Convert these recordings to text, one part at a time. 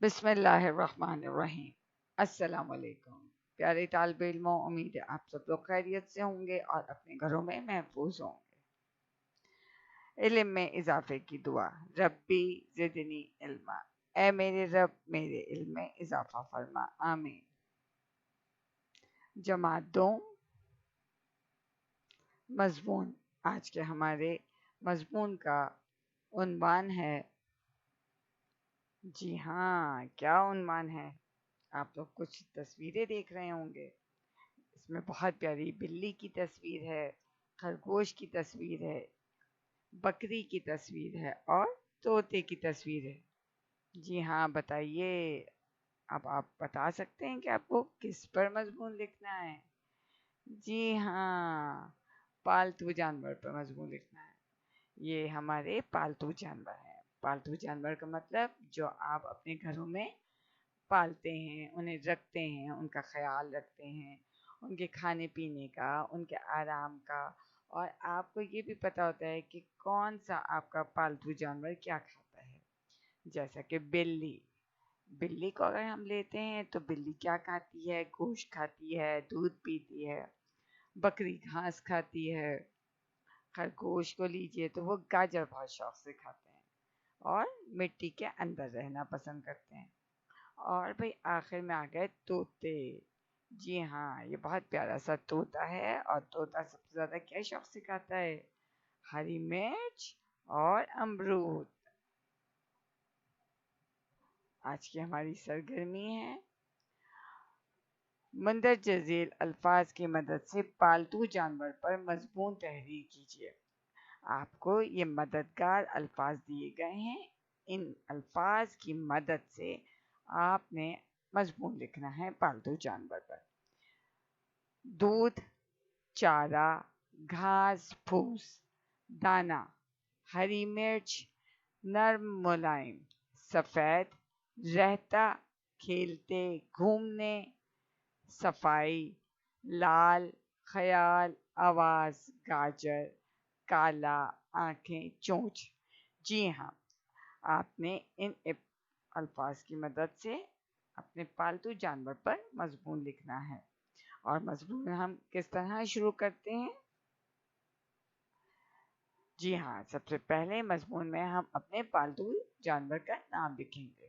بسم اللہ الرحمن الرحیم۔ السلام علیکم پیارے طالب علموں، امید ہے آپ سب لوگ خیریت سے ہوں گے اور اپنے گھروں میں محفوظ ہوں گے۔ علم میں اضافے کی دعا، ربی زدنی علما، اے میرے رب میرے علم میں اضافہ فرما، آمین۔ جماعت دو، مضمون۔ آج کے ہمارے مضمون کا عنوان ہے، جی ہاں کیا عنوان ہے؟ آپ لوگ کچھ تصویریں دیکھ رہے ہوں گے، اس میں بہت پیاری بلی کی تصویر ہے، خرگوش کی تصویر ہے، بکری کی تصویر ہے اور طوطے کی تصویر ہے۔ جی ہاں بتائیے، اب آپ بتا سکتے ہیں کہ آپ کو کس پر مضمون لکھنا ہے؟ جی ہاں، پالتو جانور پر مضمون لکھنا ہے۔ یہ ہمارے پالتو جانور ہیں۔ پالتو جانور کا مطلب جو آپ اپنے گھروں میں پالتے ہیں، انہیں رکھتے ہیں، ان کا خیال رکھتے ہیں، ان کے کھانے پینے کا، ان کے آرام کا، اور آپ کو یہ بھی پتہ ہوتا ہے کہ کون سا آپ کا پالتو جانور کیا کھاتا ہے۔ جیسا کہ بلی، بلی کو اگر ہم لیتے ہیں تو بلی کیا کھاتی ہے؟ گوشت کھاتی ہے، دودھ پیتی ہے، بکری گھاس کھاتی ہے۔ خرگوش کو لیجئے تو وہ گاجر بہت شوق سے کھاتے ہیں اور مٹی کے اندر رہنا پسند کرتے ہیں۔ اور بھئی آخر میں آ گئے طوطے۔ جی ہاں، یہ بہت پیارا سا طوطا ہے، اور طوطا سب سے زیادہ کیا شوق سے کھاتا ہے؟ ہری مرچ اور امرود۔ آج کی ہماری سرگرمی ہے، مندرجہ ذیل الفاظ کی مدد سے پالتو جانور پر مضمون تحریر کیجیے۔ آپ کو یہ مددگار الفاظ دیے گئے ہیں، ان الفاظ کی مدد سے آپ نے مضمون لکھنا ہے پالتو جانور پر۔ دودھ، چارہ، گھاس پھوس، دانا، ہری مرچ، نرم ملائم، سفید، رہتا، کھیلتے، گھومنے، صفائی، لال، خیال، آواز، گاجر، کالا، آنکھیں، چونچ۔ جی ہاں، آپ نے ان الفاظ کی مدد سے اپنے پالتو جانور پر مضمون لکھنا ہے۔ اور مضمون ہم کس طرح شروع کرتے ہیں؟ جی ہاں، سب سے پہلے مضمون میں ہم اپنے پالتو جانور کا نام لکھیں گے۔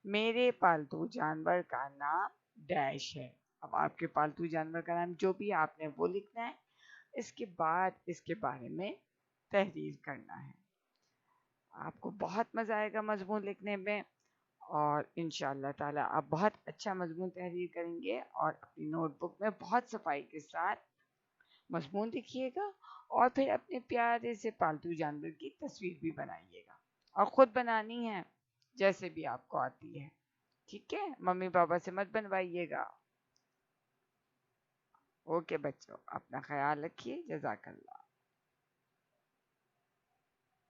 میرے پالتو جانور کا نام ڈیش ہے۔ اب آپ کے پالتو جانور کا نام جو بھی آپ نے وہ لکھنا ہے، اس کے بعد اس کے بارے میں تحریر کرنا ہے۔ آپ کو بہت مزہ آئے گا مضمون لکھنے میں، اور انشاءاللہ تعالی آپ بہت اچھا مضمون تحریر کریں گے، اور اپنی نوٹ بک میں بہت صفائی کے ساتھ مضمون لکھیے گا، اور پھر اپنے پیارے سے پالتو جانور کی تصویر بھی بنائیے گا، اور خود بنانی ہے جیسے بھی آپ کو آتی ہے، ٹھیک ہے؟ ممی پاپا سے مت بنوائیے گا۔ اوکے بچوں، اپنا خیال رکھیے، جزاک اللہ۔